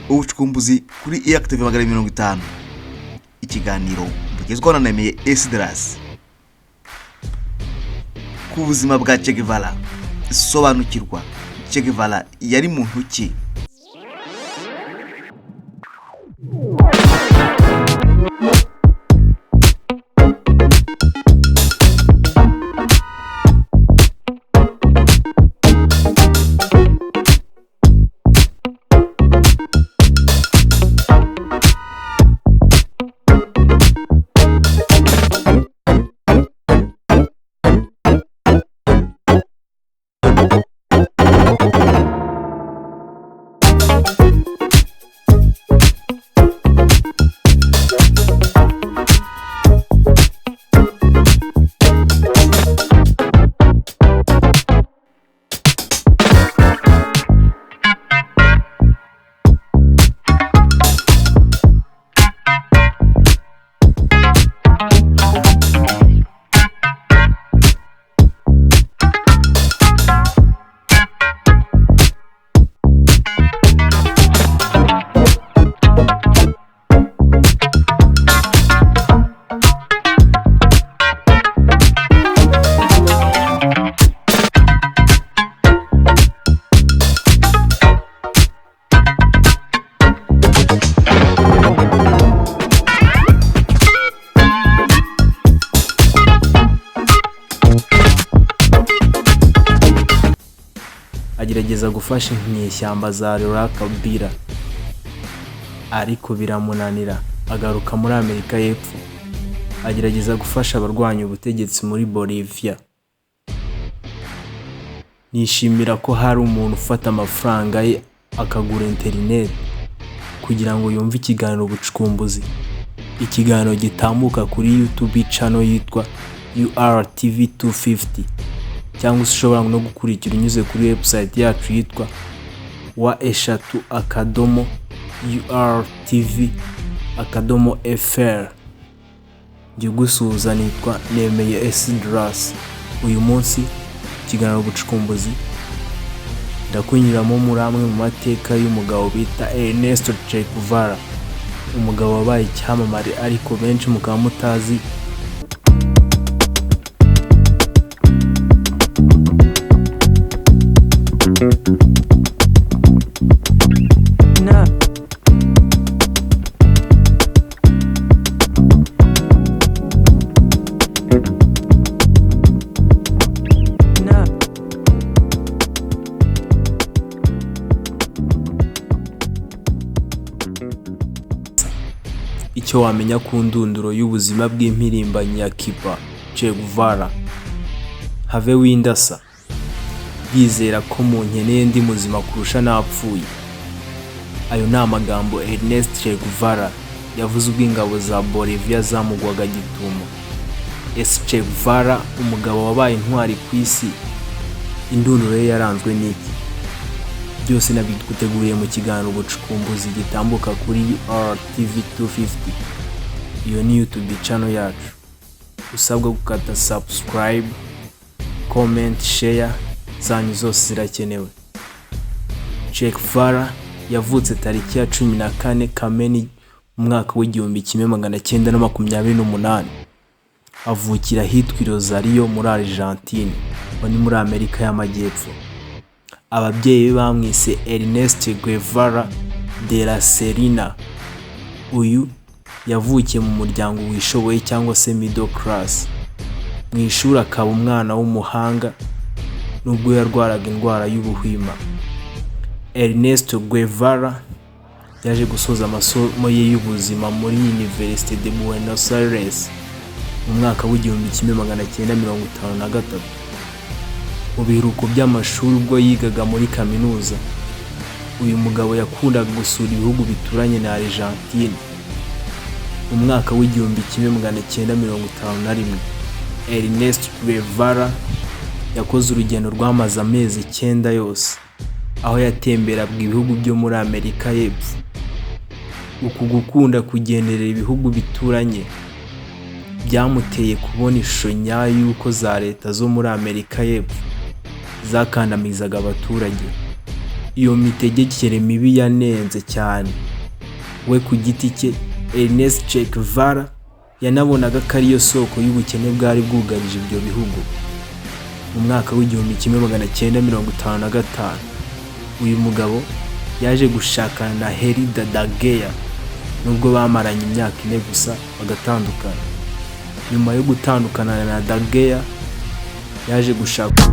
ubucukumbuzi kuri iActive 50. Ikiganiro bugezweho na Nemeye Esdras ku buzima bwa Geuvara. Sobanukirwa Geuvara yari muntu ki? Agerageza gufasha inyeshyamba za Kabila ariko biramunanira. Agaruka muri Amerika y'Epfo, agerageza gufasha abarwanya ubutegetsi muri Bolivia. Nishimira ko hari umuntu ufata amafaranga ye akagura internet kugira ngo yumve ikiganiro ubucukumbuzi. Ikiganiro gitambuka kuri YouTube channel yitwa URTV 250, cyangwa ushobora no gukurikira unyuze kuri website yacu yitwa wa3.urtv.fr. Njye gusuhuza nitwa Nemeye Esdras. Uyu munsi ikiganiro ubucukumbuzi ndakunyuramo muri amwe mu mateka y'umugabo bita Ernesto Che Guevara, umugabo wabaye icyamamare ariko benshi mukaba mutazi. Icyo wamenya ku ndunduro y'ubuzima bw'impirimbanyi ya Cuba Che Guevara. Have windasa yizera ko mu nkeneye ndi muzima kurusha napfuye. Ayo ni amagambo Ernest Che Guevara yavuze ubwo ingabo za Bolivia zamugwaga gitumo. Che Guevara, umugabo wabaye intwari ku isi, indunduro ye yaranzwe n'iki? Byose nabiguteguriye mu kiganiro ubucukumbuzi gitambuka kuri URTV 250. Iyo ni YouTube channel yacu. Usabwa gukata subscribe, comment, share, zanyu zose zirakenewe. Che Guevara yavutse tariki ya 14 Kamena mu mwaka w'1928. Avukira hitwa Rosario muri Argentine, ni muri Amerika y'Amajyepfo. Ababyeyi bamwise Ernesto Guevara de la Serena. Uyu yavukiye mu muryango wishoboye cyangwa se middle class. Mu ishuri akaba umwana w'umuhanga nubwo yarwaraga indwara y'ubuhwima. Ernesto Guevara yaje gusoza amasomo ye y'ubuzima muri Université de Buenos Aires mu mwaka w'1953. Mu biruhuko by'amashuri ubwo yigaga muri kaminuza, uyu mugabo yakundaga gusura ibihugu bituranye na Argentine. Mu mwaka w'1951, Ernesto Guevara yakoze urugendo rwamaze amezi 9 yose, aho yatemberaga ibihugu byo muri Amerika y'Epfo. Uku gukunda kugenderera ibihugu bituranye byamuteye kubona ishusho nyayo y'uko za leta zo muri Amerika y'Epfo zakandamizaga abaturage. iyo mitegekere mibi yanenze cyane. We ku giti cye Ernest Che Guevara yanabonaga ko ariyo soko y'ubukene bwari bwugarije ibyo bihugu. Mu mwaka w'1955 uyu mugabo yaje gushakana na Herida Dageya, nubwo bamaranye imyaka 4 gusa bagatandukana. Nyuma yo gutandukana na Dageya yaje gushaka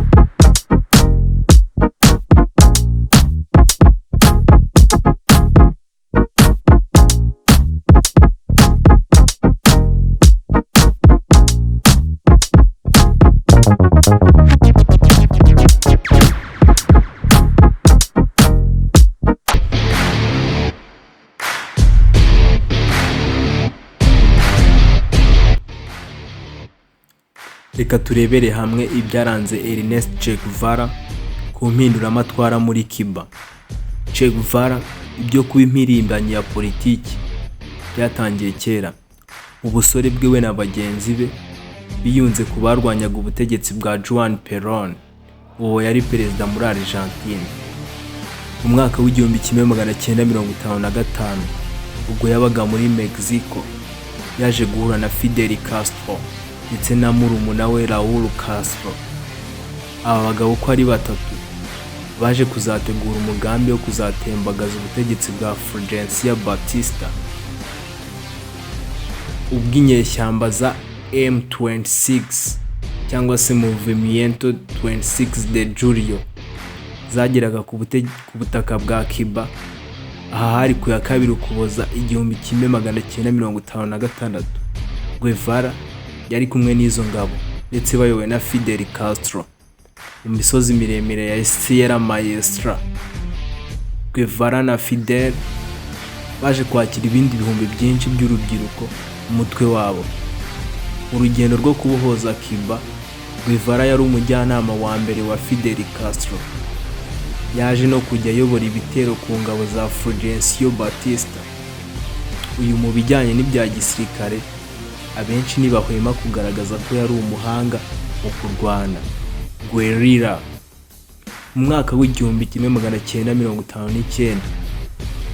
Reka turebere hamwe ibyaranze Ernest Che Guevara ku mpinduramatwara muri Cuba. Che Guevara ibyo kuba impirimbanyi ya politiki byatangiye kera. Mu busore bwe we na bagenzi be biyunze ku barwanyaga ubutegetsi bwa Juan Perón, uwo yari perezida muri Argentine. Mu mwaka w'1955 ubwo yabaga muri Mexico yaje guhura na Fidel Castro ndetse na murumuna we Raúl Castro. Aba bagabo uko ari batatu baje kuzategura umugambi wo kuzatembagaza ubutegetsi bwa Fulgencio Batista. Ubw'inyeshyamba za M26 cyangwa se Movimiento 26 de Julio zageraga ku butaka bwa Cuba. Aha hari ku ya 2 Ukuboza 1956. Guevara yari kumwe n'izo ngabo ndetse bayobowe na Fidel Castro mu misozi miremire ya Sierra Maestra. Guevara na Fidel baje kwakira ibindi bihumbi byinshi by'urubyiruko umutwe wabo. Urugendo rwo kubohoza Cuba, Guevara yari umujyanama wa mbere wa Fidel Castro. Yaje no kujya ayobora ibitero ku ngabo za Fulgencio Batista. Uyu mu bijyanye n'ibya gisirikare abenshi ntibahwema kugaragaza ko yari umuhanga mu kurwana guerrilla. Mu mwaka w'1959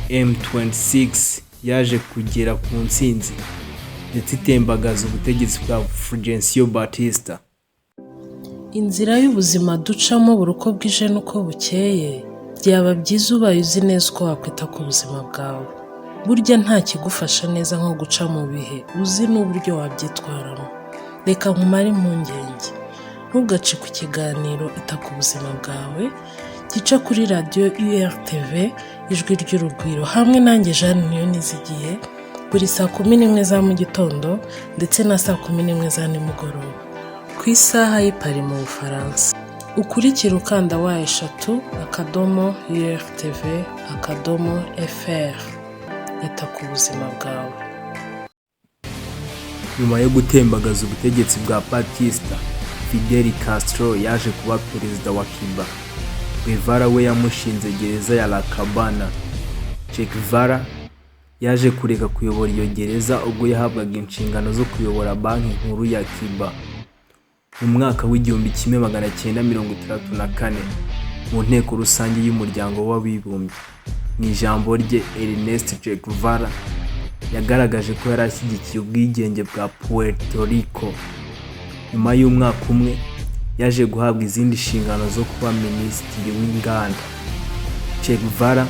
M26 yaje kugera ku ntsinzi ndetse itembagaza ubutegetsi bwa Fulgencio Batista. Inzira y'ubuzima ducamo buri uko bwije n'uko bukeye, byaba byiza ubaye uzi neza uko wakwita ku buzima bwawe. Burya nta kigufasha neza nko guca mu bihe uzi n'uburyo wabyitwaramo. Reka nkumare impungenge, ntugace ku kiganiro ita ku buzima bwawe gica kuri radio URTV Ijwi ry'urugwiro, hamwe nanjye Jeanne niyo nizigiye, buri saa 11 za mu gitondo ndetse na saa 11 za nimugoroba ku isaha y'Ipari mu Bufaransa. Ukurikira ukanda wa #URTV.fr. Ita ku buzima bwawe. Nyuma yo gutembagaza ubutegetsi bwa Batista, Fidel Castro yaje kuba perezida wa Cuba. Guevara we yamushinze gereza ya La Habana. Che Guevara yaje kureka kuyobora iyo gereza ubwo yahabwaga inshingano zo kuyobora banki nkuru ya Cuba. Mu mwaka w'1934 mu nteko rusange y'umuryango w'abibumbye, mu ijambo rye Ernest Che Guevara yagaragaje ko yari ashyigikiye ubwigenge bwa Puerto Rico. Nyuma y'umwaka umwe yaje guhabwa izindi nshingano zo kuba minisitiri w'inganda. Che Guevara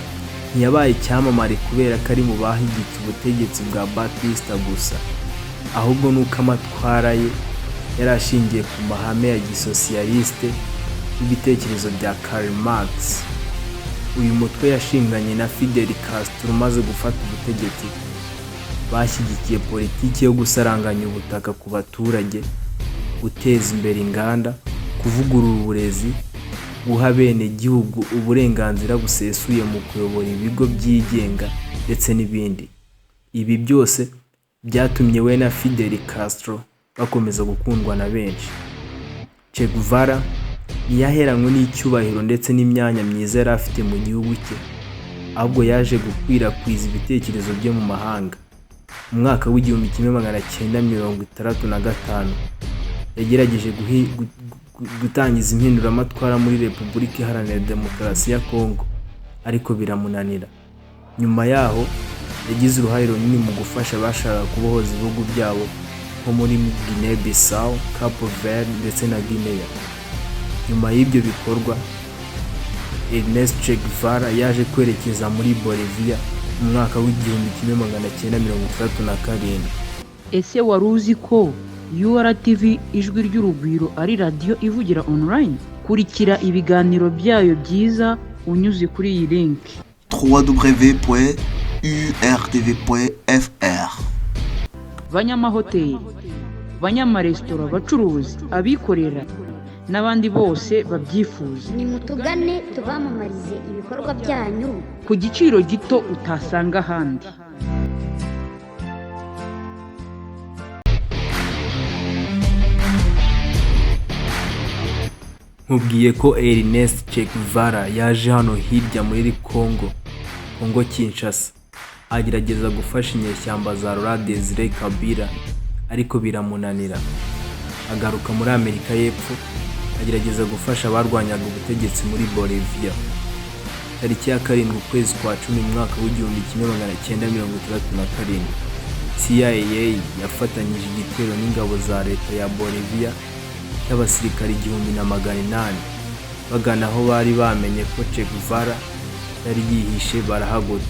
ntiyabaye icyamamare kubera ko ari mu bahigikiye ubutegetsi bwa Batista gusa, ahubwo nuko amatwara ye yari ashingiye ku mahame ya gisosiyaliste n'ibitekerezo bya Karl Marx. Uyu mutwe yashinganye na Fidel Castro umaze gufata ubutegetsi. Bashyigikiye politiki yo gusaranganya ubutaka ku baturage, guteza imbere inganda, kuvugurura uburezi, guha bene gihugu uburenganzira busesuye mu kuyobora ibigo byigenga ndetse n'ibindi. Ibi byose byatumye we na Fidel Castro bakomeza gukundwa na benshi. Che Guevara ntiyaheranywe n'icyubahiro ndetse n'imyanya myiza yari afite mu gihugu cye, ahubwo yaje gukwirakwiza ibitekerezo bye mu mahanga. Mu mwaka w'1965 yagerageje gutangiza impinduramatwara muri Repubulika Iharanira Demokarasi ya Kongo, ariko biramunanira. Nyuma yaho yagize uruhare runini mu gufasha abashaka kubohoza ibihugu byabo nko muri Guinea Bissau, Cape Verde ndetse na Guinea. Nyuma y'ibyo bikorwa Ernest Che Guevara yaje kwerekeza muri Bolivia mu mwaka w'1937. Ese wari uzi ko URTV Ijwi ry'urugwiro ari radio ivugira online? Kurikira ibiganiro byayo byiza unyuze kuri iyi link www.urtv.fr. Banyamahoteli, banyamaresitora, abacuruzi, abikorera n'abandi bose babyifuza, nimutugane tubamamarize ibikorwa byanyu ku giciro gito utasanga ahandi. Nkubwiye ko Ernest Che Guevara yaje hano hirya muri Congo Kinshasa, agerageza gufasha inyeshyamba za Laurent Désiré Kabila ariko biramunanira. Agaruka muri Amerika y'Epfo agerageza gufasha abarwanyaga ubutegetsi muri Bolivia. Tariki ya 7 ukwezi kwa 10 mu mwaka w'1937 CIA yafatanyije igitero n'ingabo za leta ya Bolivia y'abasirikari 1800 bagana aho bari bamenye ko Che Guevara yari yihishe barahagota.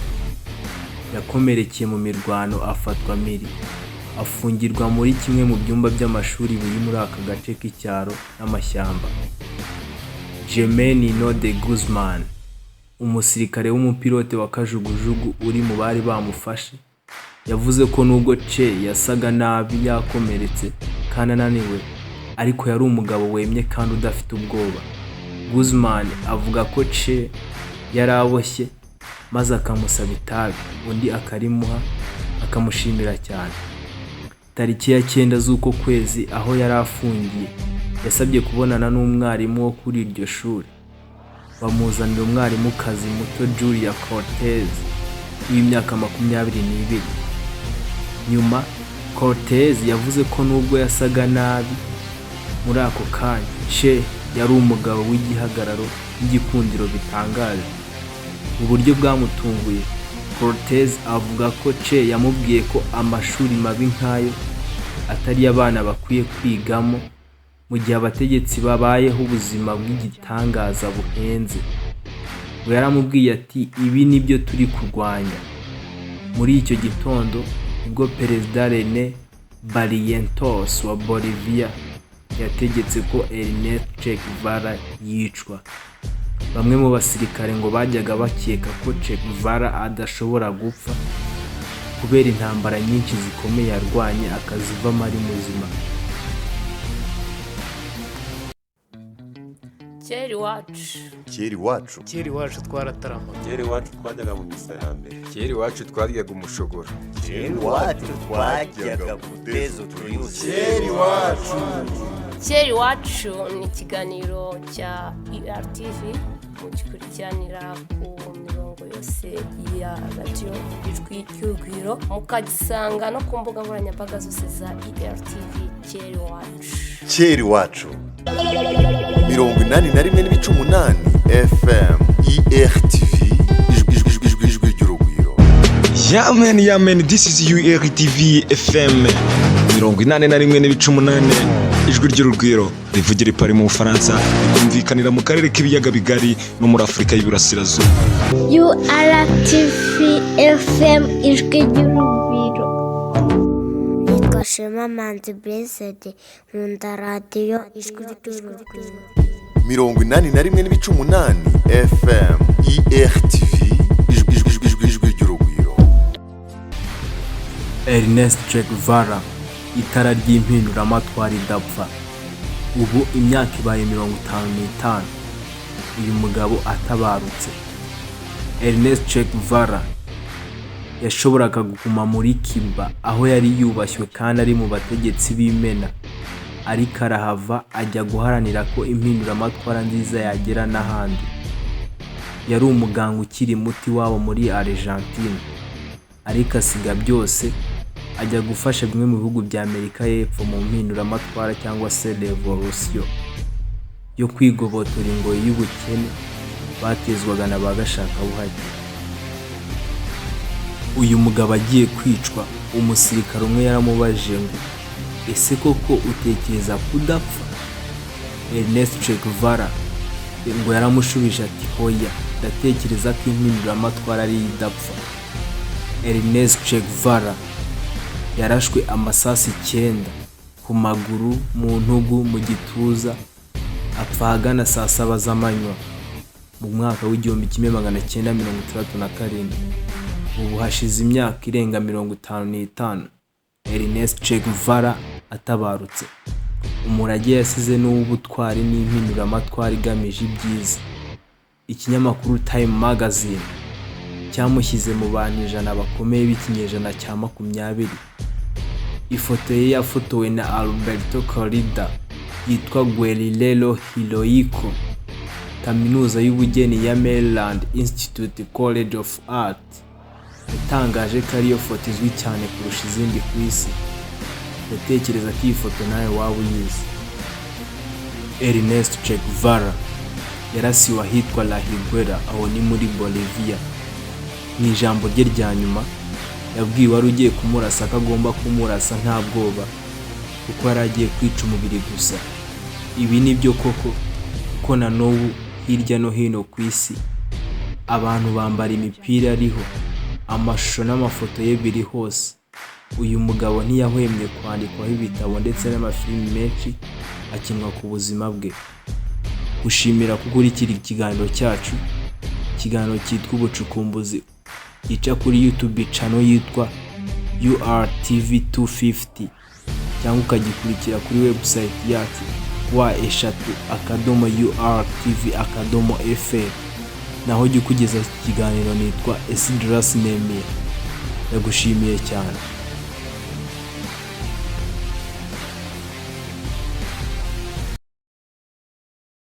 Yakomerekeye mu mirwano, afatwa miri, afungirwa muri kimwe mu byumba by'amashuri biri muri aka gace k'icyaro n'amashyamba. Nino de Guzman, umusirikare w'umupilote wa kajugujugu uri mu bari bamufashe, yavuze ko nubwo Che yasaga nabi, yakomeretse kandi ananiwe, ariko yari umugabo wemye kandi udafite ubwoba. Guzman avuga ko Che yari aboshye maze akamusaba itabi, undi akarimuha akamushimira cyane. Tariki ya 9 z'uko kwezi aho yari afungiye, yasabye kubonana n'umwarimu wo kuri iryo shuri. Bamuzanira umwarimukazi muto Julia Cortez w'imyaka 22. Nyuma Cortez yavuze ko nubwo yasaga nabi muri ako kanya, Che yari umugabo w'igihagararo n'igikundiro bitangaje. Uburyo bwamutunguye, Cortez avuga ko Che yamubwiye ko amashuri mabi nkayo atari abana bakwiye kwigamo mu gihe abategetsi babayeho ubuzima bw'igitangaza buhenze. We yaramubwiye ati ibi nibyo turi kurwanya. Muri icyo gitondo ubwo Perezida René Barrientos wa Bolivia yategetse ko Ernest Che Guevara yicwa. Bamwe mu basirikare ngo bajyaga bakeka ko Che Guevara adashobora gupfa kubera intambara nyinshi zikomeye yarwanye akazivamo ari muzima. Keri wacu twaratarama. Keri wacu twajyaga mu misa ya mbere. Keri wacu twaryaga umushogoro. Keri wacu twajyaga guteza utuyuzi. Keri wacu ni ikiganiro cya URTV mugikurikiranira ku mirongo yose ya radio Ijwi ry'urugwiro, mukagisanga no ku mbuga nkoranyambaga zose za URTV. Keri wacu 81.8 FM URTV Ijwi ry'urugwiro. Yamen, this is URTV FM 81.8 Ijwi ry'urugwiro rivugira i Paris mu Bufaransa, rikumvikanira mu karere k'ibiyaga bigari no muri Afurika y'Iburasirazuba. URTV FM Ijwi ry'urugwiro. Shema Manzi Blessed nkunda radio Ijwi ry'urugwiro 81.8 FM URTV Ijwi ry'urugwiro. Ernest Che Guevara, itara ry'impinduramatwara idapfa. Ubu imyaka ibaye 55 uyu mugabo atabarutse. Ernest Che Guevara yashoboraga kuguma muri Cuba aho yari yubashywe kandi ari mu bategetsi b'imena, ariko arahava ajya guharanira ko impinduramatwara nziza yagera n'ahandi. Yari umuganga ukiri muti wabo muri Argentine, ariko asiga byose ajya gufasha bimwe mu bihugu bya Amerika y'Epfo mu mpinduramatwara cyangwa se revolution yo kwigobotora ingoyi y'ubukene batezwaga na ba gashakabuhake. Uyu mugabo agiye kwicwa, umusirikare umwe yaramubajije ngo ese koko utekereza kudapfa? Ernest Che Guevara ngo yaramushubije ati hoya, ndatekereza ko impinduramatwara ari idapfa. Ernest Che Guevara yarashwe amasasu 9 ku maguru, mu ntugu, mu gituza, apfa ahagana saa 7 z'amanywa mu mwaka w'1967. Ubu hashize imyaka irenga 55 Ernest Che Guevara atabarutse. Umurage yasize n'ubutwari n'impinduramatwara igamije ibyiza. Ikinyamakuru Time Magazine cyamushyize mu bantu 100 bakomeye b'ikinyejana cya 20. Ifoto ye yafotowe na Alberto Corrida yitwa Guerrillero Heroico, kaminuza y'ubugeni ya Maryland Institute College of Art yatangaje ko ariyo foto izwi cyane kurusha izindi ku isi. Ndatekereza ko iyi foto nawe waba uyizi. Ernest Che Guevara yarasiwe ahitwa La Higuera, aho ni muri Bolivia. Mu ijambo rye rya nyuma yabwiwe wari ugiye kumurasa ko agomba kumurasa nta bwoba kuko yari agiye kwica umubiri gusa. Ibi ni byo koko, kuko na n'ubu hirya no hino ku isi abantu bambara imipira ariho amashusho n'amafoto ye biri hose. Uyu mugabo ntiyahwemye kwandikwaho ibitabo ndetse n'amafilimi menshi akinwa ku buzima bwe. Gushimira kukurikira ikiganiro cyacu, ikiganiro cyitwa ubucukumbuzi, gica kuri YouTube channel yitwa URTV250, cyangwa ukagikurikira kuri website yacu wa3.urtv.fr. naho jya kugeza iki kiganiro nitwa Esdras Nemiye. Ndagushimiye cyane.